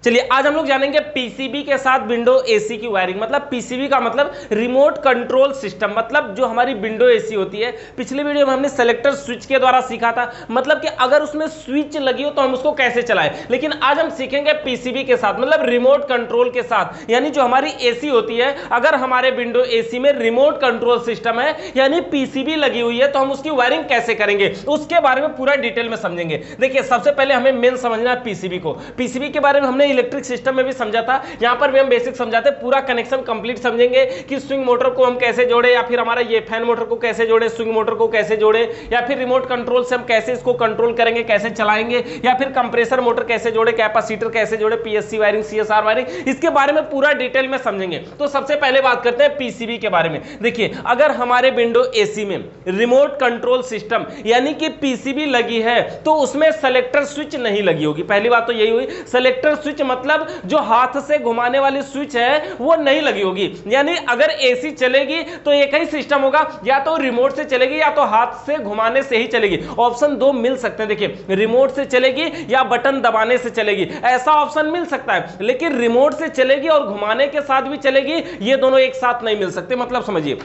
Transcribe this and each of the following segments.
चलिए आज हम लोग जानेंगे पीसीबी के साथ विंडो एसी की वायरिंग। मतलब पीसीबी का मतलब रिमोट कंट्रोल सिस्टम, मतलब जो हमारी विंडो एसी होती है। पिछले वीडियो में हमने सेलेक्टर स्विच के द्वारा सीखा था, मतलब कि अगर उसमें स्विच लगी हो तो हम उसको कैसे चलाएं। लेकिन आज हम सीखेंगे पीसीबी के साथ, मतलब रिमोट कंट्रोल के साथ। यानी जो हमारी एसी होती है, अगर हमारे विंडो एसी में रिमोट कंट्रोल सिस्टम है यानी पीसीबी लगी हुई है, तो हम उसकी वायरिंग कैसे करेंगे उसके बारे में पूरा डिटेल में समझेंगे। देखिए सबसे पहले हमें मेन समझना है पीसीबी को। पीसीबी के बारे में हमने इलेक्ट्रिक सिस्टम में भी समझा था, यहां पर भी हम बेसिक समझाते हैं। पूरा कनेक्शन कंप्लीट समझेंगे कि स्विंग मोटर को हम कैसे जोड़े, या फिर हमारा ये फैन मोटर को कैसे जोड़े, स्विंग मोटर को कैसे जोड़े, या फिर रिमोट कंट्रोल से हम कैसे इसको कंट्रोल करेंगे, कैसे चलाएंगे, या फिर कंप्रेसर मोटर कैसे जोड़े, कैपेसिटर कैसे जोड़े, पीएससी वायरिंग, सीएसआर वायरिंग, इसके बारे में पूरा डिटेल में समझेंगे। तो सबसे पहले बात करते हैं पीसीबी के बारे में। देखिए अगर हमारे विंडो एसी में रिमोट कंट्रोल सिस्टम यानी कि पीसीबी लगी है तो उसमें सेलेक्टर स्विच नहीं लगी होगी। पहली बात तो यही हुई, सेलेक्टर स्विच मतलब जो हाथ से घुमाने वाली स्विच है वो नहीं लगी होगी। यानी अगर एसी चलेगी तो एक ही सिस्टम होगा, या तो रिमोट से चलेगी या तो हाथ से घुमाने से ही चलेगी। ऑप्शन दो मिल सकते हैं, देखिए रिमोट से चलेगी या बटन दबाने से चलेगी, ऐसा ऑप्शन मिल सकता है। लेकिन रिमोट से चलेगी और घुमाने के साथ भी चलेगी, ये दोनों एक साथ नहीं मिल सकते। मतलब समझिए,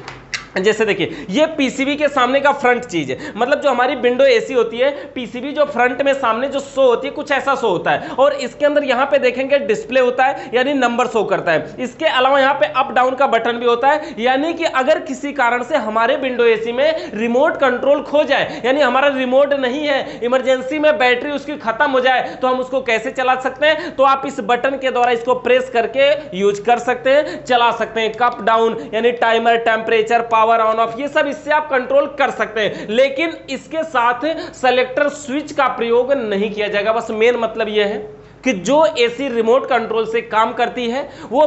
जैसे देखिए ये पीसीबी के सामने का फ्रंट चीज है, मतलब जो हमारी विंडो एसी होती है, पीसीबी जो फ्रंट में सामने जो शो होती है कुछ ऐसा शो होता है, और इसके अंदर यहां पे देखेंगे डिस्प्ले होता है यानी नंबर शो करता है। इसके अलावा यहां पे अप डाउन का बटन भी होता है, यानी कि अगर किसी कारण से हमारे विंडो एसी में रिमोट कंट्रोल खो जाए, यानी हमारा रिमोट नहीं है, इमरजेंसी में बैटरी उसकी खत्म हो जाए, तो हम उसको कैसे चला सकते हैं? तो आप इस बटन के द्वारा इसको प्रेस करके यूज कर सकते हैं, चला सकते हैं। अप डाउन यानी timer, temperature, power on off, ये सब इससे आप कंट्रोल कर सकते हैं। लेकिन इसके साथ सेलेक्टर स्विच का प्रयोग नहीं किया जाएगा। बस मेन मतलब यह है कि जो एसी रिमोट कंट्रोल से काम करती है वो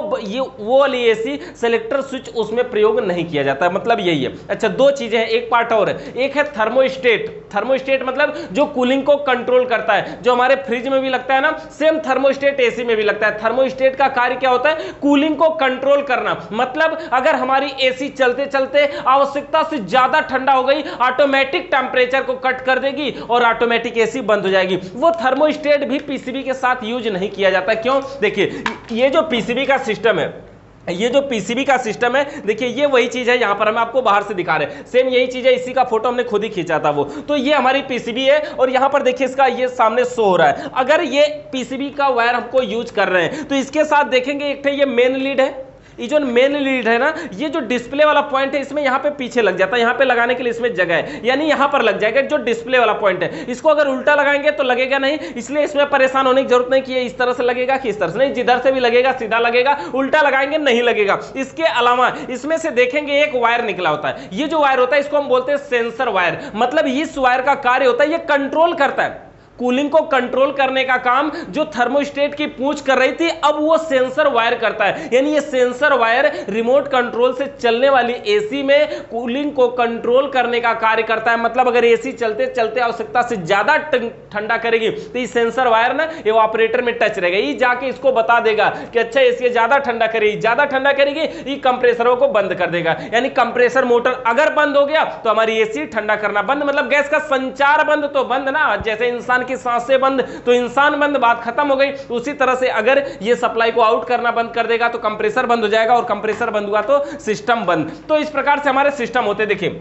वाली एसी सेलेक्टर स्विच उसमें प्रयोग नहीं किया जाता है, मतलब यही है। अच्छा दो चीजें हैं, एक पार्ट और है, एक है थर्मोस्टेट। थर्मोस्टेट मतलब जो कूलिंग को कंट्रोल करता है, जो हमारे फ्रिज में भी लगता है ना, सेम थर्मोस्टेट एसी में भी लगता है। थर्मोस्टेट का कार्य क्या होता है? कूलिंग को कंट्रोल करना। मतलब अगर हमारी एसी चलते चलते आवश्यकता से ज्यादा ठंडा हो गई, ऑटोमेटिक टेम्परेचर को कट कर देगी और ऑटोमेटिक एसी बंद हो जाएगी। वो थर्मोस्टेट भी पीसीबी के साथ यूज नहीं किया जाता। क्यों? देखिए ये जो पीसीबी का सिस्टम है, ये जो पीसीबी का सिस्टम है, देखिए ये वही चीज है, यहां पर हम आपको बाहर से दिखा रहे हैं, सेम यही चीज है। इसी का फोटो हमने खुद ही खींचा था वो। तो ये हमारी पीसीबी है और यहां पर देखिए इसका ये सामने शो हो रहा है। अगर ये पीसीबी का वायर हमको यूज कर रहे हैं तो इसके साथ देखेंगे एक ये मेन लीड है, ये जो मेन लीड है ना, ये जो डिस्प्ले वाला पॉइंट है इसमें यहां पे पीछे लग जाता है, यहां पे लगाने के लिए इसमें जगह है, यानी यहां पर लग जाएगा जो डिस्प्ले वाला पॉइंट है। इसको अगर उल्टा लगाएंगे तो लगेगा नहीं, इसलिए इसमें परेशान होने की जरूरत नहीं कि ये इस तरह से लगेगा कि इस तरह से, नहीं, जिधर से भी लगेगा सीधा लगेगा, उल्टा लगाएंगे नहीं लगेगा। इसके अलावा इसमें से देखेंगे एक वायर निकला होता है, ये जो वायर होता है इसको हम बोलते हैं सेंसर वायर। मतलब इस वायर का कार्य होता है, ये कंट्रोल करता है, कूलिंग को कंट्रोल करने का काम जो थर्मोस्टेट की पूंछ कर रही थी, अब वो सेंसर वायर करता है। यानी ये सेंसर वायर रिमोट कंट्रोल से चलने वाली एसी में कूलिंग को कंट्रोल करने का कार्य करता है। मतलब अगर एसी चलते चलते आवश्यकता से ज्यादा ठंडा करेगी तो ये सेंसर वायर ना इवेपोरेटर में टच रहेगा, ये जाके इसको बता देगा कि अच्छा एसी ज्यादा ठंडा करेगी, ज्यादा ठंडा करेगी, ये कंप्रेसरों को बंद कर देगा। यानी कंप्रेसर मोटर अगर बंद हो गया तो हमारी एसी ठंडा करना बंद, मतलब गैस का संचार बंद तो बंद ना, जैसे इंसान की सांसें बंद तो इंसान बंद, बात खत्म हो गई। उसी तरह से अगर ये सप्लाई को आउट करना बंद कर देगा तो कंप्रेसर बंद हो जाएगा, और कंप्रेसर बंद हुआ तो सिस्टम बंद। तो इस प्रकार से हमारे सिस्टम होते हैं। देखिए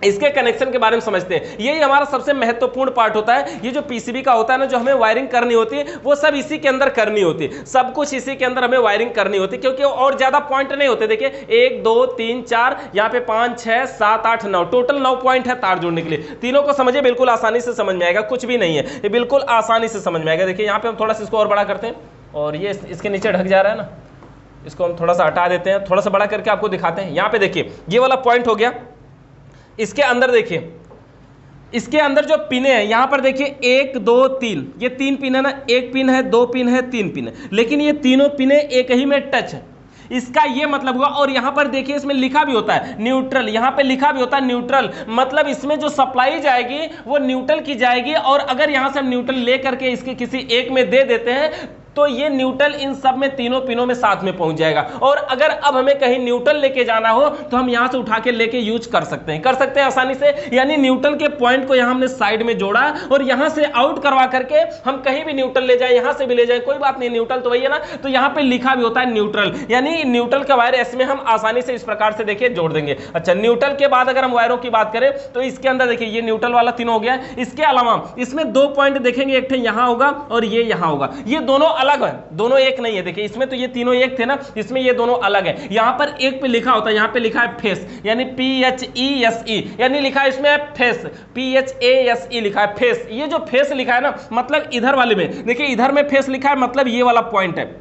इसके कनेक्शन के बारे में समझते हैं, यही हमारा सबसे महत्वपूर्ण पार्ट होता है। ये जो पीसीबी का होता है ना, जो हमें वायरिंग करनी होती है वो सब इसी के अंदर करनी होती है, सब कुछ इसी के अंदर हमें वायरिंग करनी होती है, क्योंकि और ज्यादा पॉइंट नहीं होते। देखिए 1 2 3 4 यहाँ पे 5 6 7 8 9, टोटल 9 पॉइंट है तार जोड़ने के लिए। तीनों को समझिए, बिल्कुल आसानी से समझ में आएगा, कुछ भी नहीं है, ये बिल्कुल आसानी से समझ में आएगा। देखिए यहाँ पे हम थोड़ा सा इसको और बड़ा करते हैं, और ये इसके नीचे ढक जा रहा है ना, इसको हम थोड़ा सा हटा देते हैं, थोड़ा सा बड़ा करके आपको दिखाते हैं। यहाँ पे देखिए ये वाला पॉइंट हो गया, इसके अंदर देखिए, इसके अंदर जो पिने हैं यहां पर देखिए 1 2 3, ये 3 पिन है ना, 1 पिन है, 2 पिन है, 3 पिन है, लेकिन ये तीनों पिने एक ही में टच है, इसका ये मतलब हुआ। और यहां पर देखिए इसमें लिखा भी होता है न्यूट्रल, यहां पे लिखा भी होता है न्यूट्रल, मतलब इसमें जो सप्लाई जाएगी वो न्यूट्रल की जाएगी। और अगर यहां से हम न्यूट्रल लेकर के इसके किसी एक में दे देते हैं तो ये न्यूट्रल इन सब में तीनों पिनों में साथ में पहुंच जाएगा। और अगर अब हमें कहीं न्यूट्रल लेके जाना हो तो हम यहां से उठा के लेके यूज कर सकते हैं आसानी से। यानी न्यूट्रल के पॉइंट को यहां हमने साइड में जोड़ा और यहां से आउट करवा करके हम कहीं भी न्यूट्रल ले जाए, यहां से भी ले जाए, कोई बात नहीं, न्यूट्रल तो वही है ना। तो यहां पे लिखा भी होता है न्यूट्रल, यानी न्यूट्रल का वायर इसमें हम आसानी से इस प्रकार से देखिए जोड़ देंगे। अच्छा, न्यूट्रल के बाद अगर हम वायरों की बात करें तो इसके अंदर देखिए ये न्यूट्रल वाला तीनों हो गया। इसके अलावा इसमें दो पॉइंट देखेंगे, एक यहां होगा और ये यहां होगा। ये दोनों अलग है, दोनों एक नहीं है। देखिए इसमें तो ये तीनों एक थे ना, इसमें ये दोनों अलग है। यहां पर एक पे लिखा होता है, यहां पे लिखा है फेस, यानी PHESE, यानी लिखा है इसमें फेस, PHASE लिखा है फेस। ये जो फेस लिखा है ना, मतलब इधर वाले में देखिए, इधर में फेस लिखा है, मतलब ये वाला पॉइंट है,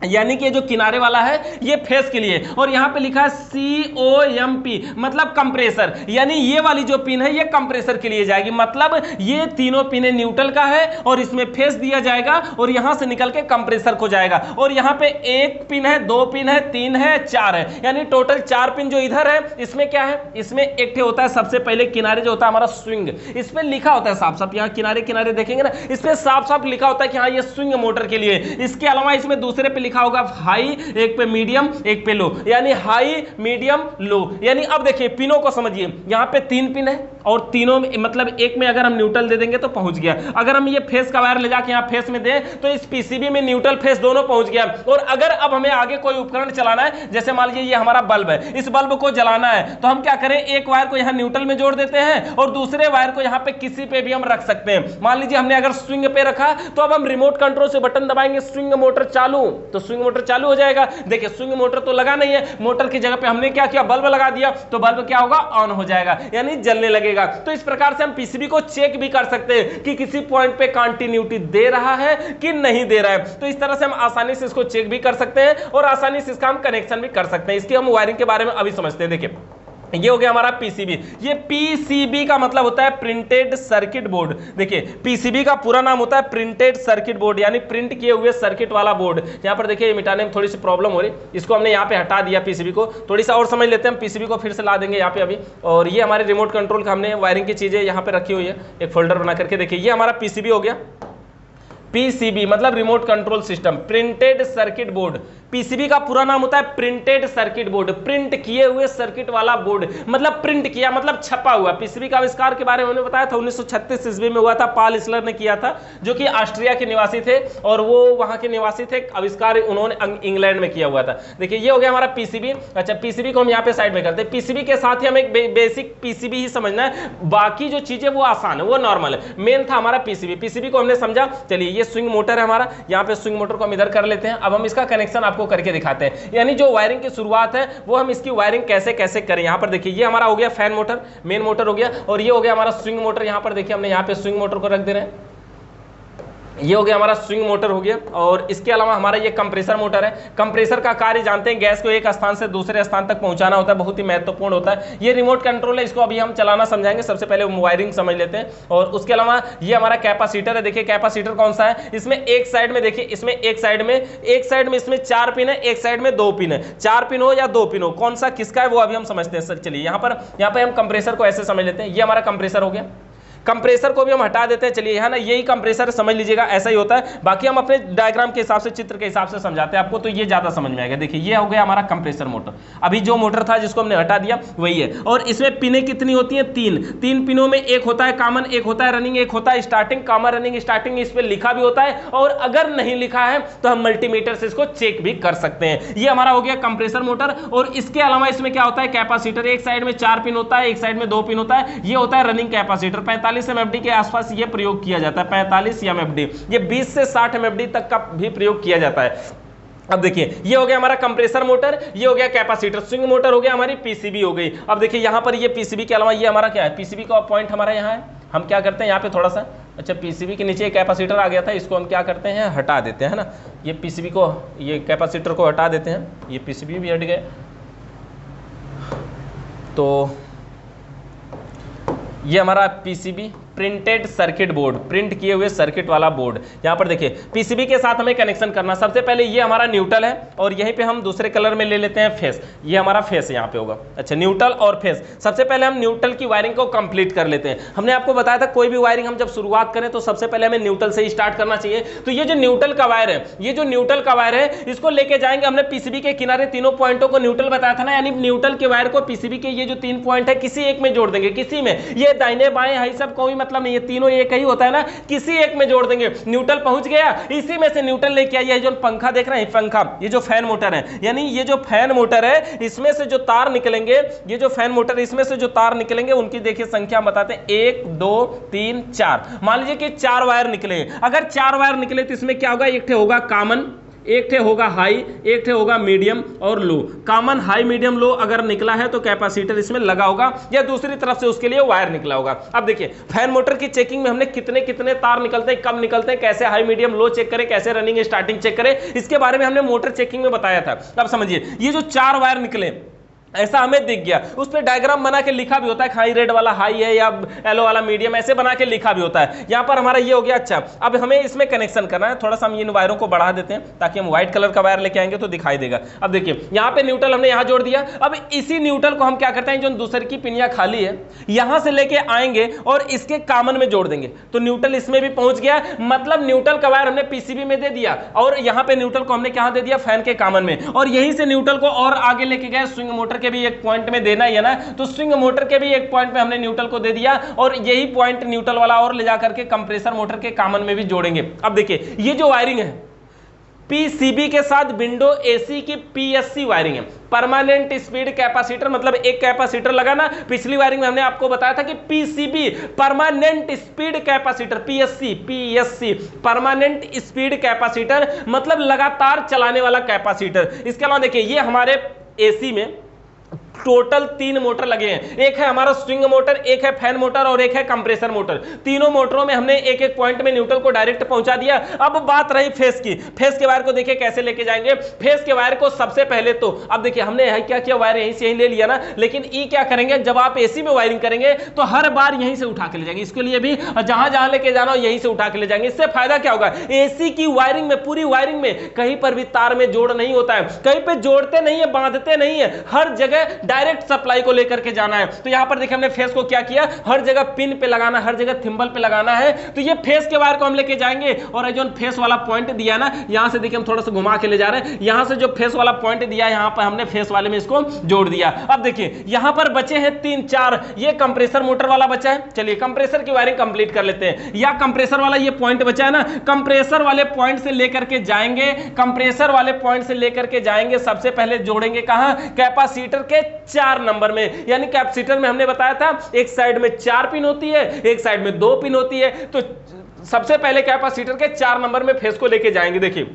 यानी कि जो किनारे वाला है ये फेस के लिए। और यहां पे लिखा है COMP, मतलब कंप्रेसर, यानी ये वाली जो पिन है ये कंप्रेसर के लिए जाएगी। मतलब ये तीनों पिने न्यूट्रल का है और इसमें फेस दिया जाएगा और यहां से निकल के कंप्रेसर को जाएगा। और यहां पे एक पिन है, दो पिन है, तीन है, चार है, यानी टोटल चार पिन जो इधर है। इसमें क्या है, इसमें एक होता है सबसे पहले किनारे जो होता है हमारा स्विंग, इस पे लिखा होता है साफ साफ, यहां किनारे किनारे देखेंगे ना, इस पे साफ साफ लिखा होता है कि हाँ ये स्विंग मोटर के लिए। इसके अलावा इसमें दूसरे पे लिखा होगा हाई, एक पे मीडियम, एक पे लो, यानी हाई मीडियम लो। यानी अब देखिए पिनों को समझिए, यहां पे तीन पिन है और तीनों में मतलब एक में अगर हम न्यूट्रल दे देंगे तो पहुंच गया। अगर हम ये फेस का वायर ले जाके यहां फेस में दें तो इस पीसीबी में न्यूट्रल फेस दोनों पहुंच गया। और अगर अब हमें आगे कोई उपकरण चलाना है, जैसे मान लीजिए ये हमारा बल्ब है, इस बल्ब को जलाना है, तो हम क्या करें, एक वायर को यहां न्यूट्रल में जोड़ देते हैं और दूसरे वायर को यहां पे किसी पे भी हम रख सकते हैं। मान लीजिए हमने अगर स्विंग पे रखा तो अब हम रिमोट कंट्रोल से बटन दबाएंगे, स्विंग मोटर चालू, तो स्विंग मोटर चालू हो जाएगा। देखिए स्विंग मोटर तो लगा नहीं है, मोटर की जगह पे हमने क्या किया, बल्ब लगा दिया, तो बल्ब क्या होगा, ऑन हो जाएगा, यानी जलने लगेगा। तो इस प्रकार से हम पीसीबी को चेक भी कर सकते हैं कि किसी पॉइंट पे कंटिन्यूटी दे रहा है कि नहीं दे रहा है। तो इस तरह से हम आसानी से इसको चेक भी कर सकते हैं और आसानी से इसका हम कनेक्शन भी कर सकते हैं। इसकी हम वायरिंग के बारे में अभी समझते हैं। देखिए ये हो गया हमारा पीसीबी। ये पीसीबी का मतलब होता है प्रिंटेड सर्किट बोर्ड। देखिए पीसीबी का पूरा नाम होता है प्रिंटेड सर्किट बोर्ड, यानी प्रिंट किए हुए सर्किट वाला बोर्ड। यहां पर देखिए मिटाने में थोड़ी सी प्रॉब्लम हो रही, इसको हमने यहां पे हटा दिया पीसीबी को। थोड़ी सा और समझ लेते हैं, हम पीसीबी को फिर से ला देंगे यहां पे अभी। और ये हमारे रिमोट कंट्रोल का हमने वायरिंग की चीजें यहां पे रखी हुई है, एक फोल्डर बना करके। देखिए ये हमारा पीसीबी हो गया। पीसीबी मतलब remote control system, printed circuit board. PCB का पूरा नाम होता है प्रिंटेड सर्किट बोर्ड, प्रिंट किए हुए सर्किट वाला बोर्ड। मतलब प्रिंट किया मतलब छपा हुआ। पीसीबी का आविष्कार के बारे में उन्होंने बताया था 1936 ईस्वी में हुआ था, पाल इसलर ने किया था, जो कि ऑस्ट्रिया के निवासी थे और वो वहां के निवासी थे। आविष्कार उन्होंने इंग्लैंड में किया हुआ था। देखिए ये हो गया हमारा पीसीबी। अच्छा पीसीबी को हम यहाँ पे साइड में करते हैं। पीसीबी के साथ ही हम एक बेसिक पीसीबी ही समझना है, बाकी जो चीजें वो आसान है, वो नॉर्मल है। मेन था हमारा पीसीबी। पीसीबी को हमने समझा। चलिए ये स्विंग मोटर है हमारा, यहाँ पे स्विंग मोटर को हम इधर कर लेते हैं। अब हम इसका कनेक्शन आपको करके दिखाते हैं, यानी जो वायरिंग की शुरुआत है वो हम इसकी वायरिंग कैसे कैसे करें। यहाँ पर देखिए ये हमारा हो गया फैन मोटर, मेन मोटर हो गया, और ये हो गया हमारा स्विंग मोटर। यहाँ पर देखिए हमने यहाँ पे स्विंग मोटर को रख दे रहे हैं, ये हो गया हमारा स्विंग मोटर हो गया। और इसके अलावा हमारा ये कंप्रेसर मोटर है। कंप्रेसर का कार्य जानते हैं, गैस को एक स्थान से दूसरे स्थान तक पहुंचाना होता है, बहुत ही महत्वपूर्ण होता है। ये रिमोट कंट्रोल है, इसको अभी हम चलाना समझाएंगे। सबसे पहले वायरिंग समझ लेते हैं। और उसके अलावा ये हमारा कैपेसिटर है। देखिए कैपेसिटर कौन सा है, इसमें एक साइड में देखिए, इसमें एक साइड में इसमें चार पिन है, एक साइड में दो पिन है। चार पिन हो या दो पिन हो, कौन सा किसका है वो अभी हम समझते हैं। सर चलिए यहाँ पे हम कंप्रेसर को ऐसे समझ लेते हैं। ये हमारा कंप्रेसर हो गया। कंप्रेसर को भी हम हटा देते हैं। चलिए यहाँ ना यही कंप्रेसर समझ लीजिएगा, ऐसा ही होता है। बाकी हम अपने डायग्राम के हिसाब से, चित्र के हिसाब से समझाते हैं आपको, तो ये ज्यादा समझ में आएगा। देखिए ये हो गया हमारा कंप्रेसर मोटर। अभी जो मोटर था जिसको हमने हटा दिया वही है। और इसमें पिनें कितनी होती हैं, तीन पिनों में एक होता है कॉमन, एक होता है रनिंग, एक होता है स्टार्टिंग। कॉमन रनिंग स्टार्टिंग इस पर लिखा भी होता है, और अगर नहीं लिखा है तो हम मल्टीमीटर से इसको चेक भी कर सकते हैं। ये हमारा हो गया कंप्रेसर मोटर। और इसके अलावा इसमें क्या होता है, कैपेसिटर। एक साइड में चार पिन होता है, एक साइड में दो पिन होता है। ये होता है रनिंग कैपेसिटर। 45 एमएफडी के आसपास ये प्रयोग किया जाता है, 45 एमएफडी। ये 20 से 60 एमएफडी तक का भी प्रयोग किया जाता है। अब देखिए ये हो गया हमारा कंप्रेसर मोटर, ये हो गया कैपेसिटर। स्विंग मोटर हो गया, हमारी पीसीबी हो गई। अब देखिए यहाँ पर ये पीसीबी के अलावा ये हमारा क्या है, पीसीबी का पॉइंट हमारा यहाँ है। हम क्या करते हैं यहाँ पे थोड़ा सा, अच्छा पीसीबी के नीचे कैपेसिटर आ गया था, इसको हम क्या करते हैं, हटा देते हैं, है ना। ये पीसीबी को, ये कैपेसिटर को हटा देते हैं। ये पीसीबी भी हट गए। तो ये हमारा PCB, printed circuit board, print किए हुए सर्किट वाला बोर्ड। यहां पर देखिए पीसीबी के साथ हमें कनेक्शन करना, सबसे पहले ये हमारा न्यूट्रल है और यहीं पे हम दूसरे कलर में ले लेते हैं फेस, ये हमारा फेस यहां पे होगा। अच्छा, न्यूट्रल और फेस, सबसे पहले हम न्यूट्रल की वायरिंग को कंप्लीट कर लेते हैं। हमने आपको बताया था कोई भी वायरिंग हम जब शुरुआत करें तो सबसे पहले हमें न्यूट्रल से ही स्टार्ट करना चाहिए। तो ये जो न्यूट्रल का वायर है, ये जो न्यूट्रल का वायर है, इसको लेके जाएंगे, हमने पीसीबी के किनारे तीनों पॉइंटों को न्यूट्रल बताया था ना, यानी न्यूट्रल के वायर को पीसीबी के ये जो 3 पॉइंट है किसी एक में जोड़ देंगे, किसी में, ये दाहिने बाएं है सब कोई मतलब नहीं, ये तीनों एक ही होता है ना, किसी एक में जोड़ देंगे। न्यूट्रल पहुंच गया, इसी में से न्यूट्रल लेके आइए, जो पंखा देख रहे हैं पंखा, ये जो फैन मोटर है, यानी ये जो फैन मोटर है इसमें से जो तार निकलेंगे, ये जो फैन मोटर इसमें से जो तार निकलेंगे उनकी देखिए संख्या बताते हैं 1 2 3 4। मान लीजिए कि 4 वायर निकले, अगर 4 वायर निकले तो इसमें क्या होगा, एक ठे होगा कॉमन, एक ठे होगा हाई, एक ठे होगा मीडियम और लो। कॉमन हाई मीडियम लो अगर निकला है तो कैपेसिटर इसमें लगा होगा, या दूसरी तरफ से उसके लिए वायर निकला होगा। अब देखिए फैन मोटर की चेकिंग में हमने कितने कितने तार निकलते हैं, कब निकलते हैं, कैसे हाई मीडियम लो चेक करें, कैसे रनिंग स्टार्टिंग चेक करें, इसके बारे में हमने मोटर चेकिंग में बताया था। अब समझिए ये जो 4 वायर निकले ऐसा हमें दिख गया, उस पर डायग्राम बना के लिखा भी होता है, हाई रेड वाला हाई है या येलो वाला मीडियम, ऐसे बना के लिखा भी होता है। यहां पर हमारा ये हो गया। अच्छा, अब हमें इसमें कनेक्शन करना है, थोड़ा सा हम इन वायरों को बढ़ा देते हैं ताकि हम व्हाइट कलर का वायर लेके आएंगे तो दिखाई देगा। अब देखिए यहां पे न्यूट्रल हमने यहां जोड़ दिया। अब इसी न्यूट्रल को हम क्या करते हैं, जो दूसरी की पिनिया खाली है यहां से लेके आएंगे और इसके कॉमन में जोड़ देंगे, तो न्यूट्रल इसमें भी पहुंच गया। मतलब न्यूट्रल का वायर हमने पीसीबी में दे दिया और यहां पे न्यूट्रल को हमने क्या दे दिया, फैन के कॉमन में, और यहीं से न्यूट्रल को और आगे लेके गए, स्विंग मोटर के भी एक पॉइंट में देना ही है ना, तो स्विंग मोटर के भी एक पॉइंट में हमने न्यूट्रल को दे दिया और यही पॉइंट न्यूट्रल वाला और ले जाकर के कंप्रेसर मोटर के कॉमन में भी जोड़ेंगे। अब देखिए ये जो वायरिंग है पीसीबी के साथ विंडो एसी की पीएससी वायरिंग है, परमानेंट स्पीड कैपेसिटर, मतलब एक कैपेसिटर लगाना। पिछली वायरिंग में हमने आपको बताया था कि PCB permanent speed capacitor, PSC permanent speed capacitor, मतलब लगातार चलाने वाला कैपेसिटर। इसके अलावा देखिए ये हमारे एसी में टोटल 3 मोटर लगे हैं, एक है हमारा स्विंग मोटर, एक है फैन मोटर और एक है कंप्रेसर मोटर। तीनों मोटरों में हमने एक एक पॉइंट में न्यूट्रल को डायरेक्ट पहुंचा दिया। अब बात रही फेस की, फेस के वायर को देखिए कैसे लेके जाएंगे। फेस के वायर को सबसे पहले तो अब देखिए हमने क्या किया, वायर यहीं से यहीं ले लिया ना, लेकिन ई क्या करेंगे, जब आप एसी में वायरिंग करेंगे तो हर बार यहीं से उठा के ले जाएंगे, इसके लिए भी जहां जहां लेके जाना हो यहीं से उठा के ले जाएंगे। इससे फायदा क्या होगा, एसी की वायरिंग में, पूरी वायरिंग में कहीं पर भी तार में जोड़ नहीं होता है, कहीं पे जोड़ते नहीं है, बांधते नहीं है, हर जगह डायरेक्ट सप्लाई को लेकर के जाना है। तो यहां पर देखिए हमने फेस को क्या किया, हर जगह पिन पे लगाना, हर जगह थिंबल पे लगाना है। तो ये फेस के वायर को हम लेके जाएंगे और जो फेस वाला पॉइंट दिया ना, यहां से देखिए हम थोड़ा सा घुमा के ले जा रहे हैं, यहां से जो फेस वाला पॉइंट दिया यहां पर हमने फेस वाले में इसको जोड़ दिया। अब देखिए यहां पर बचे हैं 3 4, ये कंप्रेसर मोटर वाला बचा है। चलिए कंप्रेसर की वायरिंग कंप्लीट कर लेते हैं। या कंप्रेसर वाला ये पॉइंट बचा है ना, कंप्रेसर वाले पॉइंट से लेकर के जाएंगे, कंप्रेसर वाले पॉइंट से लेकर के जाएंगे, सबसे पहले जोड़ेंगे कहां, कैपेसिटर के 4 नंबर में। यानी कैपेसिटर में हमने बताया था एक साइड में 4 पिन होती है, एक साइड में 2 पिन होती है। तो सबसे पहले कैपेसिटर के 4 नंबर में फेस को लेके जाएंगे। देखिए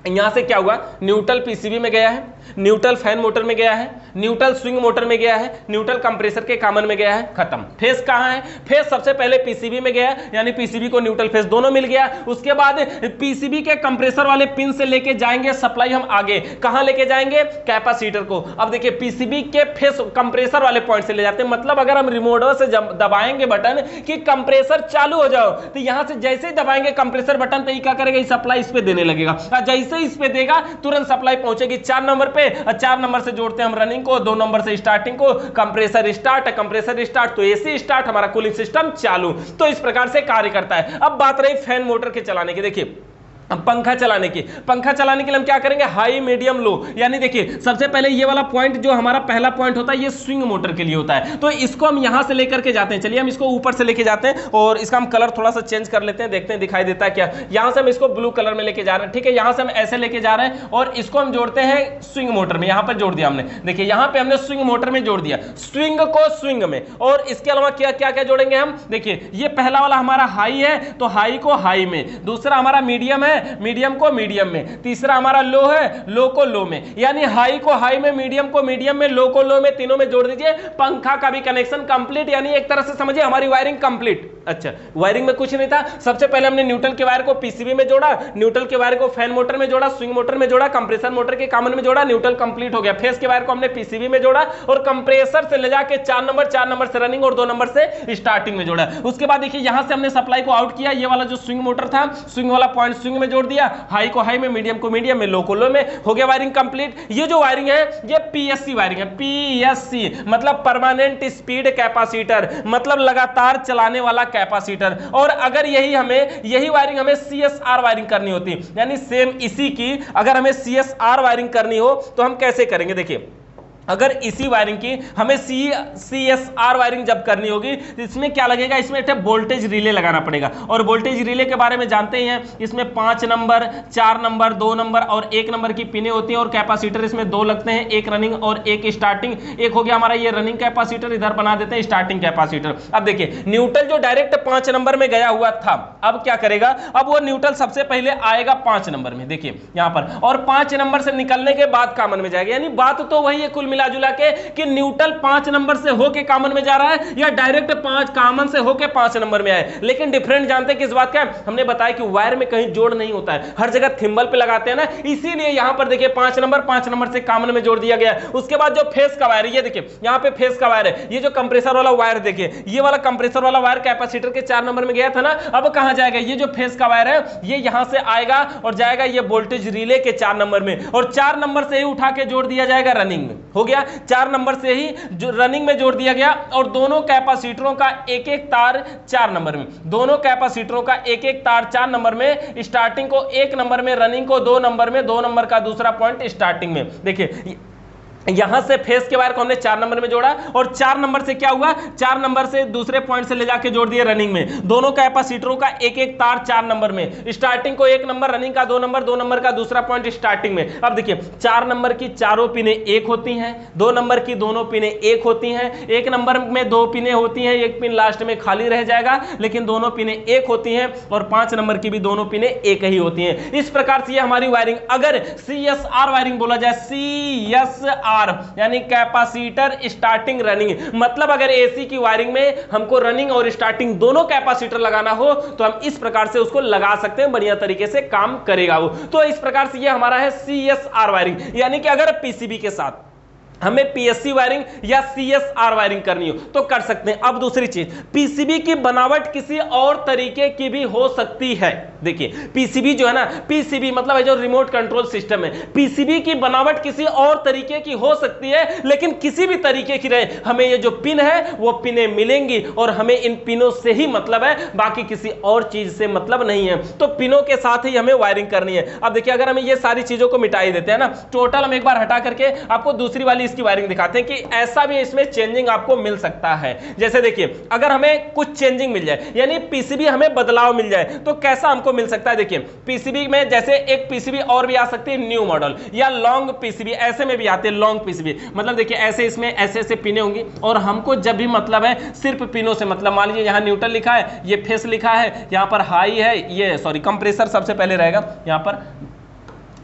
यहां से क्या हुआ, न्यूट्रल पीसीबी में गया है, न्यूट्रल फैन मोटर में गया है, न्यूट्रल स्विंग मोटर में गया है, न्यूट्रल कंप्रेसर के कॉमन में गया है, खत्म। फेस कहां है, फेस सबसे पहले पीसीबी में गया, यानी पीसीबी को न्यूट्रल फेस दोनों मिल गया। उसके बाद पीसीबी के कंप्रेसर वाले पिन से लेके जाएंगे सप्लाई हम आगे, कहां लेके जाएंगे, कैपेसिटर को। अब देखिए पीसीबी के फेस कंप्रेसर वाले पॉइंट से ले जाते हैं, मतलब अगर हम रिमोट से दबाएंगे बटन कि कंप्रेसर चालू हो जाओ, तो यहां से जैसे ही दबाएंगे कंप्रेसर बटन तो ये क्या करेगा, सप्लाई इस पे देने लगेगा, जैसे इस पे देगा तुरंत सप्लाई पहुंचेगी 4 नंबर पे। 4 नंबर से जोड़ते हैं हम रनिंग को, 2 नंबर से स्टार्टिंग को, कंप्रेसर स्टार्ट तो एसी स्टार्ट, हमारा कूलिंग सिस्टम चालू। तो इस प्रकार से कार्य करता है। अब बात रही फैन मोटर के चलाने की। देखिए अब पंखा चलाने की, पंखा चलाने के लिए हम क्या करेंगे, हाई मीडियम लो। यानी देखिए सबसे पहले ये वाला पॉइंट जो हमारा पहला पॉइंट होता है ये स्विंग मोटर के लिए होता है, तो इसको हम यहां से लेकर के जाते हैं। चलिए हम इसको ऊपर से लेके जाते हैं और इसका हम कलर थोड़ा सा चेंज कर लेते हैं, देखते हैं दिखाई देता है क्या। यहां से हम इसको ब्लू कलर में लेके जा रहे हैं, ठीक है। यहां से हम ऐसे लेके जा रहे हैं और इसको हम जोड़ते हैं स्विंग मोटर में। यहां पर जोड़ दिया हमने, देखिए यहां पे हमने स्विंग मोटर में जोड़ दिया, स्विंग को स्विंग में। और इसके अलावा क्या क्या क्या जोड़ेंगे हम, देखिए ये पहला वाला हमारा हाई है तो हाई को हाई में, दूसरा हमारा मीडियम है है, मीडियम को मीडियम में, तीसरा हमारा लो है, लो को लो में, यानी हाई को हाई में, मीडियम को मीडियम में, लो को लो में, तीनों में जोड़ दीजिए, पंखा का भी कनेक्शन कंप्लीट, यानी एक तरह से समझिए हमारी वायरिंग कंप्लीट। अच्छा, वायरिंग में कुछ नहीं था, सबसे पहले हमने न्यूट्रल के वायर को पीसीबी में जोड़ा, न्यूट्रल के वायर को फैन मोटर में जोड़ा, स्विंग मोटर में जोड़ा, कंप्रेसर मोटर के कॉमन में जोड़ा, न्यूट्रल कंप्लीट हो गया। फेस के वायर को हमने पीसीबी में जोड़ा और कंप्रेसर से ले जाके 4 नंबर से रनिंग और 2 नंबर से स्टार्टिंग में जोड़ा। उसके बाद देखिए यहां से हमने सप्लाई को आउट किया, ये वाला जो स्विंग मोटर था, स्विंग वाला पॉइंट स्विंग में जोड़ दिया, हाई को हाई में, मीडियम को मीडियम में, लो को लो में, हो गया वायरिंग कंप्लीट। ये जो वायरिंग है ये पीएससी वायरिंग है, पीएससी मतलब परमानेंट स्पीड कैपेसिटर, मतलब लगातार चलाने वाला कैपेसिटर। और अगर यही वायरिंग हमें सीएसआर वायरिंग करनी होती, यानी सेम इसी की अगर हमें सीएसआर वायरिंग करनी हो तो हम कैसे करेंगे? देखिए, अगर इसी वायरिंग की हमें सीएसआर वायरिंग जब करनी होगी तो इसमें क्या लगेगा? इसमें एक वोल्टेज रिले लगाना पड़ेगा, और वोल्टेज रिले के बारे में जानते ही हैं, इसमें 5 नंबर, 4 नंबर, 2 नंबर और 1 नंबर की पिने होती हैं, और कैपेसिटर इसमें 2 लगते हैं, एक रनिंग और एक स्टार्टिंग। एक हो गया हमारा ये रनिंग कैपेसिटर, इधर बना देते हैं स्टार्टिंग कैपेसिटर। अब देखिए न्यूट्रल जो डायरेक्ट 5 नंबर में गया हुआ था, अब क्या करेगा? अब वो न्यूट्रल सबसे पहले आएगा 5 नंबर में, देखिए यहां पर, और 5 नंबर से निकलने के बाद कॉमन में जाएगा। यानी बात तो वही है कुल मिला के कि न्यूट्रल 5 नंबर से होके कॉमन में जा रहा है या डायरेक्ट 5 कॉमन से होके 5 नंबर में आए। लेकिन डिफरेंट जानते हैं किस बात का? हमने बताया कि वायर में कहीं जोड़ नहीं होता है, हर जगह थिम्बल पे लगाते हैं ना, इसीलिए यहां पर देखिए 5 नंबर से कॉमन में जोड़ दिया गया। उसके बाद जो फेस का वायर, ये देखिए यहां पे फेस का वायर है, ये जो कंप्रेसर वाला वायर देखिए, ये वाला कंप्रेसर वाला वायर कैपेसिटर के 4 नंबर में गया था ना, अब कहां जाएगा? ये जो फेस का वायर है ये यहां से आएगा और जाएगा ये वोल्टेज रिले के 4 नंबर में, और 4 नंबर से ही उठा के जोड़ दिया जाएगा रनिंग में। हो गया, 4 नंबर से ही जो रनिंग में जोड़ दिया गया, और दोनों कैपेसिटरों का एक एक तार 4 नंबर में, दोनों कैपेसिटरों का एक एक तार 4 नंबर में, स्टार्टिंग को 1 नंबर में, रनिंग को 2 नंबर में, 2 नंबर का दूसरा पॉइंट स्टार्टिंग में। देखिए यहां से फेस के वायर को हमने 4 नंबर में जोड़ा, और 4 नंबर से क्या हुआ? 4 नंबर से दूसरे पॉइंट से ले जाके जोड़ दिए रनिंग में। दोनों कैपेसिटरों का एक एक तार 4 नंबर में, स्टार्टिंग को 1 नंबर, रनिंग का 2 नंबर, 2 नंबर का दूसरा पॉइंट स्टार्टिंग में। अब देखिए 4 नंबर की चारों पिने 1 होती हैं, 2 नंबर की दोनों पिने 1 होती हैं, 1 नंबर में 2 पिने होती हैं, 1 पिन लास्ट में खाली रह जाएगा, लेकिन दोनों पिने 1 होती हैं, और 5 नंबर की भी दोनों पिने 1 ही होती हैं। इस प्रकार से ये हमारी वायरिंग, अगर सीएसआर वायरिंग बोला जाए, सीएसआर यानी कैपेसिटर स्टार्टिंग रनिंग, मतलब अगर एसी की वायरिंग में हमको रनिंग और स्टार्टिंग दोनों कैपेसिटर लगाना हो तो हम इस प्रकार से उसको लगा सकते हैं, बढ़िया तरीके से काम करेगा वो। तो इस प्रकार से ये हमारा है सीएसआर वायरिंग, यानी कि अगर पीसीबी के साथ हमें पीएससी वायरिंग या सीएसआर वायरिंग करनी हो तो कर सकते हैं। अब दूसरी चीज, पीसीबी की बनावट किसी और तरीके की भी हो सकती है। देखिए पीसीबी जो है ना, पीसीबी मतलब जो रिमोट कंट्रोल सिस्टम है, पीसीबी की बनावट किसी और तरीके की हो सकती है, लेकिन किसी भी तरीके की रहे, हमें ये जो पिन है वो पिने मिलेंगी, और हमें इन पिनों से ही मतलब है, बाकी किसी और चीज से मतलब नहीं है। तो पिनों के साथ ही हमें वायरिंग करनी है। अब देखिए अगर हमें ये सारी चीजों को मिटा ही देते हैं ना, टोटल हम एक बार हटा करके आपको दूसरी वाली इसकी वायरिंग दिखाते हैं कि ऐसा भी इसमें चेंजिंग आपको मिल सकता है। जैसे देखिए अगर हमें कुछ चेंजिंग मिल जाए, यानी पीसीबी हमें बदलाव मिल जाए, तो कैसा हमको मिल सकता है? देखिए पीसीबी में जैसे एक पीसीबी और भी आ सकती है न्यू मॉडल, या लॉन्ग पीसीबी, ऐसे में भी आते हैं लॉन्ग पीसीबी। मतलब देखिए ऐसे इसमें ऐसे ऐसे पिने होंगी, और हमको जब भी मतलब है सिर्फ पिनों से मतलब, मान लीजिए यहां न्यूट्रल लिखा है, ये फेस लिखा है, यहां पर हाई है, ये सॉरी कंप्रेसर सबसे पहले रहेगा,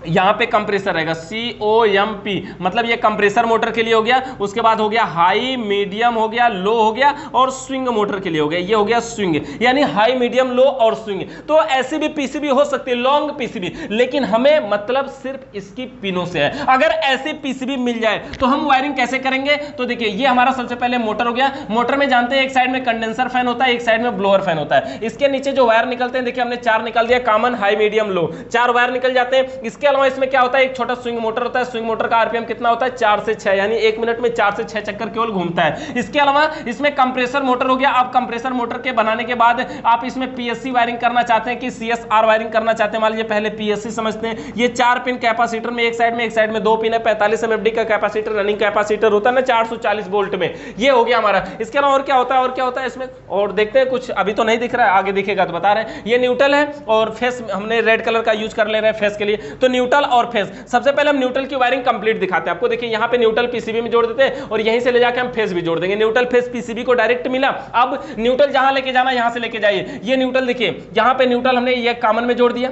यहां पे कंप्रेसर रहेगा COMP, मतलब ये कंप्रेसर मोटर के लिए हो गया। उसके बाद हो गया हाई, मीडियम हो गया, लो हो गया, और स्विंग मोटर के लिए हो गया, ये हो गया स्विंग, यानी हाई, मीडियम, लो और स्विंग। तो ऐसी भी पीसीबी हो सकती है लॉन्ग पीसीबी, लेकिन हमें मतलब सिर्फ इसकी पिनों से है। अगर ऐसी पीसीबी मिल जाए तो हम वायरिंग कैसे करेंगे? तो देखिए ये हमारा सबसे पहले मोटर हो गया। मोटर में जानते हैं एक साइड में कंडेंसर फैन होता है, एक साइड में ब्लोअर फैन होता है। इसके नीचे जो वायर निकलते हैं, देखिए हमने 4 निकाल दिया, कॉमन, हाई, मीडियम, लो, 4 वायर निकल जाते हैं। इसके अलावा इसमें क्या होता है, एक छोटा स्विंग मोटर होता है। स्विंग मोटर का आरपीएम कितना होता है? 4 से 6, यानी 1 मिनट में 4 से 6 चक्कर केवल घूमता है। इसके अलावा इसमें कंप्रेसर मोटर हो गया। अब कंप्रेसर मोटर के बनाने के बाद आप इसमें पीएससी वायरिंग करना चाहते हैं कि सीएसआर वायरिंग करना चाहते हैं, मान लीजिए पहले पीएससी समझते हैं। ये 4 पिन कैपेसिटर में, एक साइड में 2 पिन है, 45 एमएफडी का कैपेसिटर, रनिंग कैपेसिटर होता है ना 440 वोल्ट में, ये हो गया हमारा। इसके अलावा और क्या होता है इसमें, और देखते हैं, कुछ अभी तो नहीं दिख रहा है, आगे दिखेगा तो बता रहे हैं। ये न्यूट्रल है, और फेस हमने रेड कलर का यूज कर ले रहे हैं फेस के लिए, तो न्यूट्रल और फेस। सबसे पहले हम न्यूट्रल की वायरिंग कंप्लीट दिखाते हैं आपको। देखिए यहां पे न्यूट्रल पीसीबी में जोड़ देते हैं, और यहीं से ले जाके हम फेस भी जोड़ देंगे। न्यूट्रल फेस पीसीबी को डायरेक्ट मिला। अब न्यूट्रल जहां लेके जाना यहां से लेके जाइए। ये न्यूट्रल देखिए, यहां पे न्यूट्रल हमने ये कॉमन में जोड़ दिया,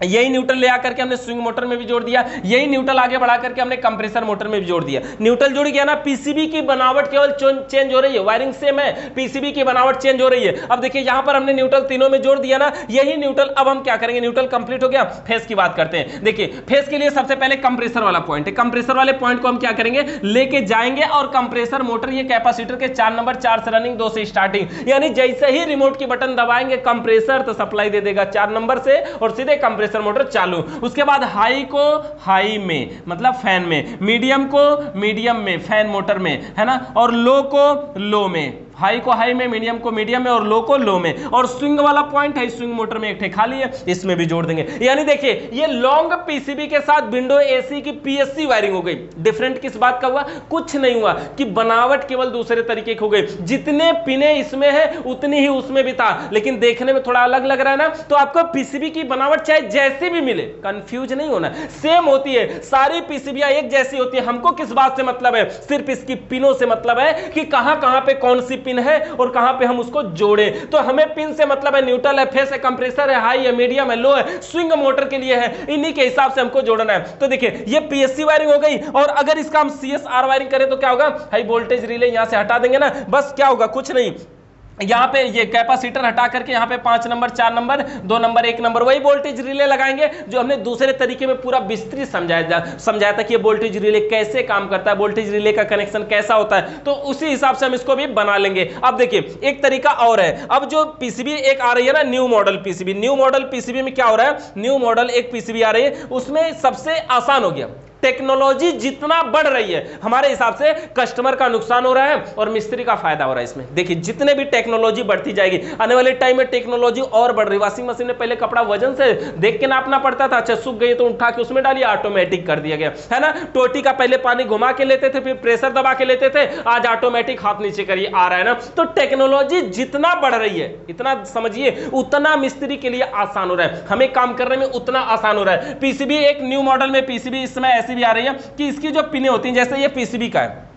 यही न्यूट्रल ले आकर के हमने स्विंग मोटर में भी जोड़ दिया, यही न्यूट्रल आगे बढ़ा करके हमने कंप्रेसर मोटर में भी जोड़ दिया। न्यूट्रल जुड़ गया ना, पीसीबी की बनावट केवल चेंज हो रही है, वायरिंग सेम है, पीसीबी की बनावट चेंज हो रही है। अब देखिए यहां पर हमने न्यूट्रल तीनों में जोड़ दिया ना, यही न्यूट्रल अब हम क्या करेंगे, न्यूट्रल कंप्लीट हो गया, फेस की बात करते हैं। देखिए फेस के लिए सबसे पहले कंप्रेसर वाला पॉइंट है, कंप्रेसर वाले पॉइंट को हम क्या करेंगे, लेके जाएंगे और कंप्रेसर मोटर ये कैपेसिटर के 4 नंबर 4 से रनिंग, 2 से स्टार्टिंग, यानी जैसे ही रिमोट की बटन दबाएंगे कंप्रेसर तो सप्लाई दे देगा 4 नंबर से और सीधे कंप्रेसर मोटर चालू। उसके बाद हाई को हाई में मतलब फैन में, मीडियम को मीडियम में फैन मोटर में, है ना, और लो को लो में, हाई को हाई में, मीडियम को मीडियम में और लो को लो में। और स्विंग वाला पॉइंट है, स्विंग मोटर में एक ठे खाली है, इसमें भी जोड़ देंगे। यानी देखिए ये लॉन्ग पीसीबी के साथ विंडो एसी की पीएससी वायरिंग हो गई। डिफरेंट किस बात का हुआ, कुछ नहीं हुआ कि बनावट केवल दूसरे तरीके की हो गई, जितने पिने इसमें है उतनी ही उसमें भी था, लेकिन देखने में थोड़ा अलग लग रहा है ना। तो आपको पीसीबी की बनावट चाहे जैसी भी मिले कंफ्यूज नहीं होना, सेम होती है, सारी पीसीबियां एक जैसी होती है। हमको किस बात से मतलब है, सिर्फ इसकी पिनों से मतलब है कि कहां कहां पे कौन सी पिन है और कहां पे हम उसको जोड़े। तो हमें पिन से मतलब है न्यूट्रल है, फेस है, कंप्रेसर है, हाई है, मीडियम है, लो है, स्विंग मोटर के लिए है, इन्हीं के हिसाब से हमको जोड़ना है। तो देखिए ये पीएससी वायरिंग हो गई। और अगर इसका हम सीएसआर वायरिंग करें तो क्या होगा, हाई वोल्टेज रिले यहां से हटा देंगे ना, बस क्या होगा, कुछ नहीं, यहां पे ये कैपेसिटर हटा करके यहां पे 5 नंबर 4 नंबर 2 नंबर 1 नंबर वही वोल्टेज रिले लगाएंगे जो हमने दूसरे तरीके में पूरा विस्तृत समझाया था कि ये वोल्टेज रिले कैसे काम करता है, वोल्टेज रिले का कनेक्शन कैसा होता है। तो उसी हिसाब से हम इसको भी बना लेंगे। अब देखिए एक तरीका और है, अब जो पीसीबी एक आ रही है ना new model PCB, new model PCB में क्या हो रहा है, न्यू मॉडल एक पीसीबी आ रही है, उसमें सबसे आसान हो गया। टेक्नोलॉजी जितना बढ़ रही है हमारे हिसाब से कस्टमर का नुकसान हो रहा है और मिस्त्री का फायदा हो रहा है इसमें। देखिए जितने भी टेक्नोलॉजी बढ़ती जाएगी, आने वाले टाइम में टेक्नोलॉजी और बढ़ रही है। वॉशिंग मशीन में पहले कपड़ा वजन से देख के नापना पड़ता था, अच्छा सूख गई तो उठा के उसमें डालिए, ऑटोमेटिक कर दिया गया, है ना। टोटी का पहले पानी घुमा के लेते थे, फिर प्रेशर दबा के लेते थे, आज ऑटोमेटिक हाथ नीचे करिए आ रहा है ना। तो टेक्नोलॉजी जितना बढ़ रही है, इतना समझिए उतना मिस्त्री के लिए आसान हो रहा है, हमें काम करने में उतना आसान हो रहा है। पीसीबी एक न्यू मॉडल में पीसीबी इस समय ऐसी भी आ रही है कि इसकी जो पिनें होती हैं, जैसे ये पीसीबी का है,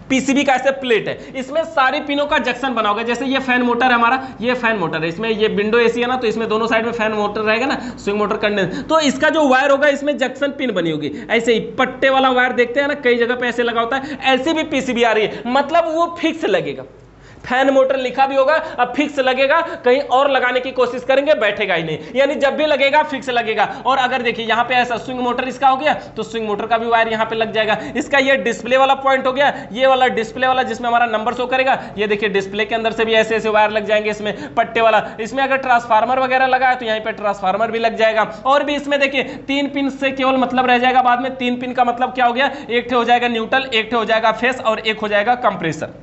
पीसीबी का ऐसे प्लेट है, इसमें सारी पिनों का जंक्शन बना होगा। जैसे ये फैन मोटर है हमारा, ये फैन मोटर है, इसमें ये विंडो एसी है ना, तो इसमें दोनों साइड में फैन मोटर रहेगा ना, स्विंग मोटर कंडेंसर, तो इसका जो वायर होगा इसमें जंक्शन पिन बनी होगी। ऐसे ही पट्टे वाला वायर देखते हैं ना, कई जगह पे ऐसे लगा होता है, ऐसे भी पीसीबी आ रही है, मतलब वो फिक्स लगेगा। फैन मोटर लिखा भी होगा, अब फिक्स लगेगा, कहीं और लगाने की कोशिश करेंगे बैठेगा ही नहीं, यानी जब भी लगेगा फिक्स लगेगा। और अगर देखिए यहां पे ऐसा स्विंग मोटर इसका हो गया तो स्विंग मोटर का भी वायर यहां पे लग जाएगा। इसका ये डिस्प्ले वाला पॉइंट हो गया, ये वाला डिस्प्ले वाला जिसमें हमारा नंबर शो करेगा, ये देखिए डिस्प्ले के अंदर से भी ऐसे ऐसे वायर लग जाएंगे इसमें पट्टे वाला। इसमें अगर ट्रांसफार्मर वगैरह लगा है तो यहीं पे ट्रांसफार्मर भी लग जाएगा। और भी इसमें देखिए 3 पिन से केवल मतलब रह जाएगा बाद में, 3 पिन का मतलब क्या हो गया, एक हो जाएगा न्यूट्रल, एक हो जाएगा फेस और एक हो जाएगा कंप्रेसर,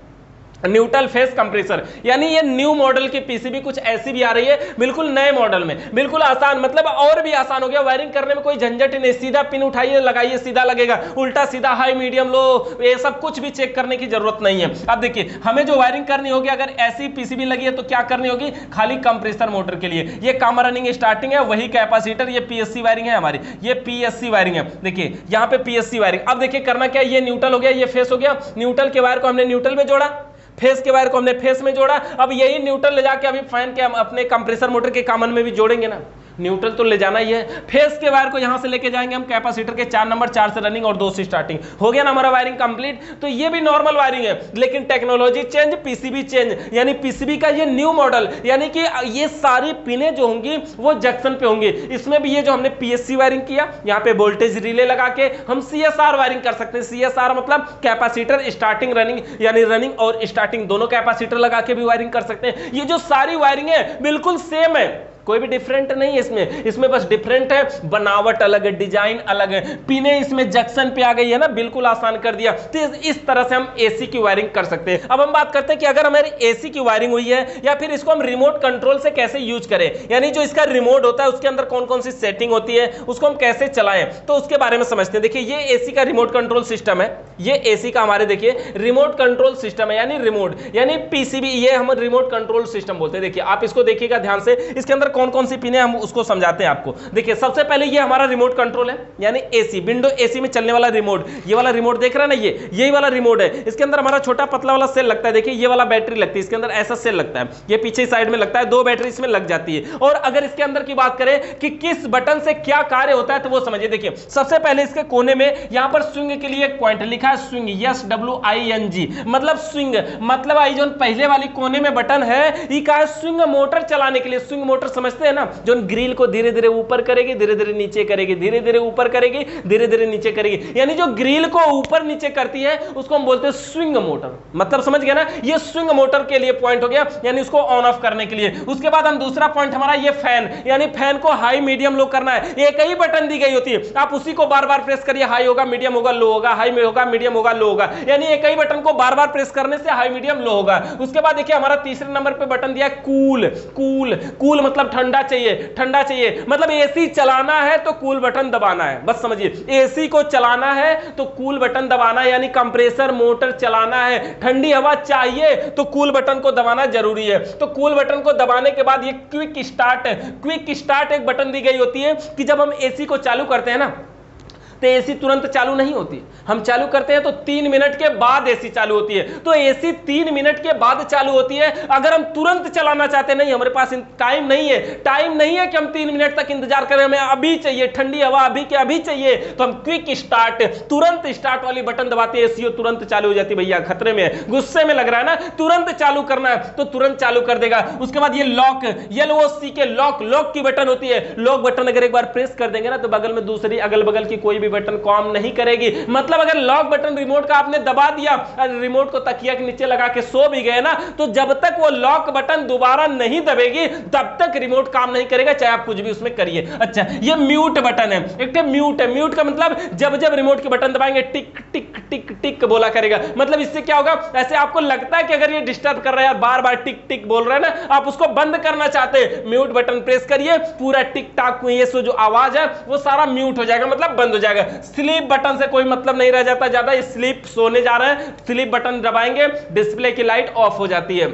न्यूट्रल फेस कंप्रेसर। यानी ये न्यू मॉडल की पीसीबी कुछ ऐसी भी आ रही है, बिल्कुल नए मॉडल में, बिल्कुल आसान, मतलब और भी आसान हो गया। वायरिंग करने में कोई झंझट ही नहीं, सीधा पिन उठाइए लगाइए सीधा लगेगा, उल्टा सीधा हाई मीडियम लो ये सब कुछ भी चेक करने की जरूरत नहीं है। अब देखिए हमें जो वायरिंग करनी होगी, अगर ऐसी पीसीबी लगी है तो क्या करनी होगी, खाली कंप्रेसर मोटर के लिए ये काम रनिंग स्टार्टिंग है, वही कैपेसिटर, ये पीएससी वायरिंग है हमारी, ये पीएससी वायरिंग है। देखिए यहाँ पे पीएससी वायरिंग। अब देखिए करना क्या, ये न्यूट्रल हो गया, ये फेस हो गया, न्यूट्रल के वायर को हमने न्यूट्रल में जोड़ा, फेस के वायर को हमने फेस में जोड़ा। अब यही न्यूट्रल ले जाके अभी फैन के अपने कंप्रेसर मोटर के कॉमन में भी जोड़ेंगे ना, न्यूट्रल तो ले जाना ही है। फेस के वायर को यहां से लेके जाएंगे हम कैपेसिटर के 4 नंबर 4 से रनिंग और 2 से स्टार्टिंग, हो गया ना हमारा वायरिंग कंप्लीट। तो ये भी नॉर्मल वायरिंग है, लेकिन टेक्नोलॉजी चेंज, पीसीबी चेंज, यानी पीसीबी का ये न्यू मॉडल, यानी कि ये सारी पिनें जो होंगी वो जंक्शन पे होंगी। इसमें भी ये जो हमने पीएससी वायरिंग किया, यहाँ पे वोल्टेज रिले लगा के हम सीएसआर वायरिंग कर सकते हैं। सीएसआर मतलब कैपेसिटर स्टार्टिंग रनिंग, यानी रनिंग और स्टार्टिंग दोनों कैपेसिटर लगा के भी वायरिंग कर सकते हैं। ये जो सारी वायरिंग है बिल्कुल सेम है, कोई भी डिफरेंट नहीं है इसमें बस डिफरेंट है बनावट अलग है, डिजाइन अलग है, पिने इसमें जंक्शन पे आ गई है ना, बिल्कुल आसान कर दिया। तो इस तरह से हम एसी की वायरिंग कर सकते हैं। अब हम बात करते हैं कि अगर हमारी एसी की वायरिंग हुई है या फिर इसको हम रिमोट कंट्रोल से कैसे यूज करें, यानी जो इसका रिमोट होता है उसके अंदर कौन कौन सी सेटिंग होती है, उसको हम कैसे चलाएं, तो उसके बारे में समझते हैं। देखिए ये एसी का रिमोट कंट्रोल सिस्टम है, ये एसी का हमारे देखिए रिमोट कंट्रोल सिस्टम है, यानी रिमोट यानी पीसीबी, ये हम रिमोट कंट्रोल सिस्टम बोलते हैं। देखिए आप इसको देखिएगा ध्यान से, इसके अंदर कौन कौन सी पिन है हम उसको समझाते हैं आपको। देखिए सबसे पहले ये हमारा रिमोट कंट्रोल है, यानी एसी, विंडो एसी में चलने वाला रिमोट। ये वाला रिमोट देख रहे हैं ना, ये यही वाला रिमोट है। इसके अंदर हमारा छोटा पतला वाला सेल लगता है, देखिए ये वाला बैटरी लगती है, इसके अंदर ऐसा सेल लगता है, ये पीछे साइड में लगता है, 2 बैटरी इसमें लग जाती है। और अगर इसके अंदर की बात करें कि किस बटन से क्या कार्य होता है तो वो समझिए। देखिए सबसे पहले इसके कोने में यहां पर स्विंग के लिए एक पॉइंट लिखा है, स्विंग, SWING, मतलब स्विंग, मतलब आई जो पहले वाली कोने में बटन है ये का है स्विंग मोटर चलाने के लिए। स्विंग मोटर समझते हैं ना, जो ग्रिल को धीरे धीरे ऊपर करेगी, धीरे धीरे नीचे करेगी, धीरे धीरे ऊपर करेगी, धीरे धीरे नीचे करेगी, यानी जो ग्रिल को ऊपर नीचे करती है उसको हम बोलते हैं स्विंग मोटर। मतलब समझ गए ना, ये स्विंग मोटर के लिए पॉइंट हो गया, यानी उसको ऑन ऑफ करने के लिए। उसके बाद हम दूसरा पॉइंट हमारा ये फैन, यानी फैन को हाई मीडियम लो करना है। एक ही बटन दी गई होती है, आप उसी को बार बार प्रेस करिए, हाई होगा, मीडियम होगा, लो होगा, हाई होगा, मीडियम होगा, लो होगा, यानी एक ही बटन को बार बार प्रेस करने से हाई मीडियम लो होगा। उसके बाद देखिए हमारा तीसरे नंबर पे बटन दिया है कूल। कूल, कूल मतलब ठंडा चाहिए, ठंडा चाहिए, मतलब एसी चलाना है तो कूल बटन दबाना है, बस समझिए। एसी को चलाना है तो कूल बटन दबाना है, यानी कंप्रेसर मोटर चलाना है, ठंडी हवा चाहिए तो कूल बटन को दबाना जरूरी है। तो कूल बटन को दबाने के बाद ये क्विक स्टार्ट है, क्विक स्टार्ट एक बटन दी गई होती है कि जब हम एसी को चालू करते हैं ना तो एसी तुरंत चालू नहीं होती, हम चालू करते हैं तो 3 मिनट के बाद एसी चालू होती है। तो एसी 3 मिनट के बाद चालू होती है। अगर हम तुरंत चलाना चाहते हैं, नहीं हमारे पास टाइम नहीं है, टाइम नहीं है कि हम 3 मिनट तक इंतजार करें, हमें अभी चाहिए, ठंडी हवा अभी के अभी चाहिए, तो हम क्विक स्टार्ट, तुरंत स्टार्ट वाली बटन दबाते हैं, एसी तुरंत चालू हो जाती है। भैया खतरे में है, गुस्से में लग रहा है ना, तुरंत चालू करना है तो तुरंत चालू कर देगा। उसके बाद ये लॉक, LOC के लॉक, लॉक की बटन होती है। लॉक बटन अगर एक बार प्रेस कर देंगे ना तो बगल में दूसरी अगल बगल की कोई भी बटन काम नहीं करेगी। मतलब अगर लॉक बटन रिमोट का आपने दबा दिया, रिमोट को तकिया के नीचे लगा के सो भी गए ना, तो जब तक वो लॉक बटन दोबारा नहीं दबेगी तब तक रिमोट काम नहीं करेगा, चाहे आप कुछ भी उसमें करिए। अच्छा, ये म्यूट बटन है, एक म्यूट है। म्यूट का मतलब जब जब रिमोट की बटन दबाएंगे टिक टिक टिक टिक बोला करेगा। मतलब इससे क्या होगा, ऐसे आपको लगता है कि अगर ये डिस्टर्ब कर रहा है यार, बार बार टिक टिक बोल रहा है ना, आप उसको बंद करना चाहते हैं, म्यूट बटन प्रेस करिए, पूरा टिक टाक ये जो आवाज है वो सारा म्यूट हो जाएगा, मतलब बंद हो जाएगा। स्लीप बटन से कोई मतलब नहीं रह जाता ज्यादा, स्लीप सोने जा रहे हैं, स्लीप बटन दबाएंगे डिस्प्ले की लाइट ऑफ हो जाती है।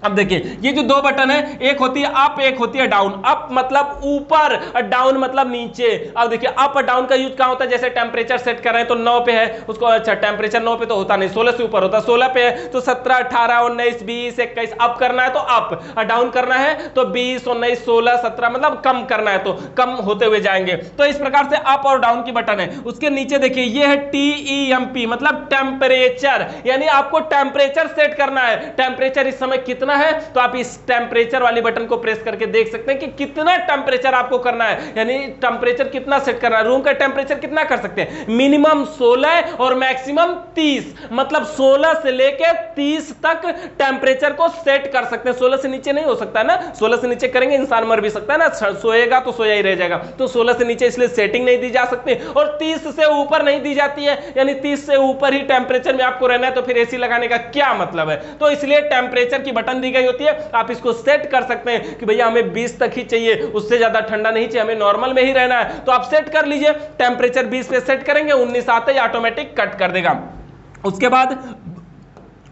अब देखिए ये जो 2 बटन है, एक होती है अप, एक होती है डाउन। अप मतलब ऊपर, डाउन मतलब नीचे। अब देखिए अप और डाउन का यूज कहां होता है, जैसे टेम्परेचर सेट कर रहे हैं तो 9 पे है उसको, अच्छा टेम्परेचर 9 पे तो होता नहीं, 16 से ऊपर होता है, 16 पे है तो 17, 18, 19, 20, 21 अप करना है तो अप, और डाउन करना है तो 20, 19, 16, 17, मतलब कम करना है तो कम होते हुए जाएंगे। तो इस प्रकार से अप और डाउन की बटन है। उसके नीचे देखिए ये है TEMP, मतलब टेम्परेचर, यानी आपको टेम्परेचर सेट करना है। टेम्परेचर इस समय कितना है तो आप इस टेम्परेचर वाली बटन को प्रेस करके देख सकते हैं कि कितना टेम्परेचर आपको करना है, यानी टेम्परेचर कितना सेट करना है। रूम का टेम्परेचर कितना कर सकते हैं, मिनिमम 16 और मैक्सिमम 30, मतलब 16 से लेकर 30 तक टेम्परेचर को सेट कर सकते हैं। 16 से नीचे नहीं हो सकता है ना, 16 से नीचे करेंगे इंसान मर भी सकता है ना, सोएगा तो सोया ही रह जाएगा। तो 16 से नीचे इसलिए सेटिंग नहीं दी जा सकती, और 30 से ऊपर नहीं दी जाती है, यानी 30 से ऊपर ही टेम्परेचर में आपको रहना है, तो फिर एसी लगाने का क्या मतलब है। तो इसलिए टेम्परेचर की बटन दी गई होती है, आप इसको सेट कर सकते हैं कि भैया हमें 20 तक ही चाहिए, उससे ज्यादा ठंडा नहीं चाहिए, हमें नॉर्मल में ही रहना है, तो आप सेट कर लीजिए। टेम्परेचर 20 पे सेट करेंगे, 19 आते ही ऑटोमेटिक कट कर देगा।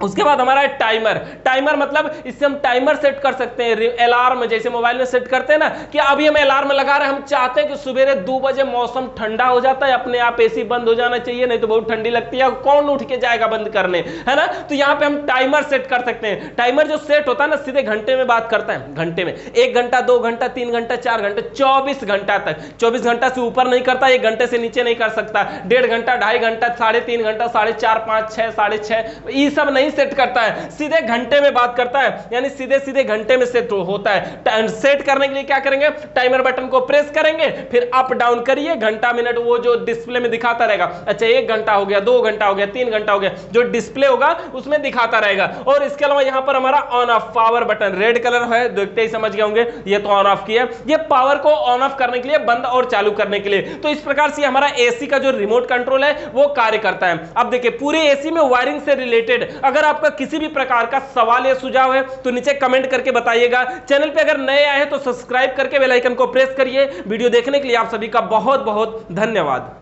उसके बाद हमारा है टाइमर। टाइमर मतलब इससे हम टाइमर सेट कर सकते हैं, अलार्म जैसे मोबाइल में सेट करते हैं ना, कि अभी हम अलार्म लगा रहे हैं, हम चाहते हैं कि सवेरे 2 बजे मौसम ठंडा हो जाता है, अपने आप एसी बंद हो जाना चाहिए, नहीं तो बहुत ठंडी लगती है, कौन उठ के जाएगा बंद करने, है ना। तो यहाँ पे हम टाइमर सेट कर सकते हैं। टाइमर जो सेट होता है ना सीधे घंटे में बात करता है, घंटे में 1 घंटा, 2 घंटा, 3 घंटा, 4 घंटे, 24 घंटा तक। 24 घंटा से ऊपर नहीं करता, 1 घंटे से नीचे नहीं कर सकता, 1.5 घंटा, 2.5 घंटा, 3.5 घंटा, 4.5, 5, 6, 6.5, ये सब नहीं सेट करता है, सीधे घंटे में बात करता है, यानी सीधे सीधे घंटे में सेट होता है। सेट करने के लिए क्या करेंगे, टाइमर बटन को प्रेस करेंगे, फिर अप डाउन करिए, घंटा मिनट वो जो डिस्प्ले में दिखाता रहेगा। अच्छा 1 घंटा हो गया, 2 घंटा हो गया, 3 घंटा हो गया, जो डिस्प्ले होगा उसमें दिखाता रहेगा। और इसके अलावा यहां पर हमारा on off power button red colour है, देखते ही समझ गए होंगे, ये तो ऑन ऑफ किया, ये पावर को ऑन ऑफ करने के लिए, बंद और चालू करने के लिए। तो इस प्रकार से हमारा एसी का जो रिमोट कंट्रोल है वो कार्य करता है। अब देखिए पूरे एसी में वायरिंग से रिलेटेड अगर आपका किसी भी प्रकार का सवाल या सुझाव है तो नीचे कमेंट करके बताइएगा। चैनल पे अगर नए आए हैं तो सब्सक्राइब करके बेल आइकन को प्रेस करिए। वीडियो देखने के लिए आप सभी का बहुत बहुत धन्यवाद।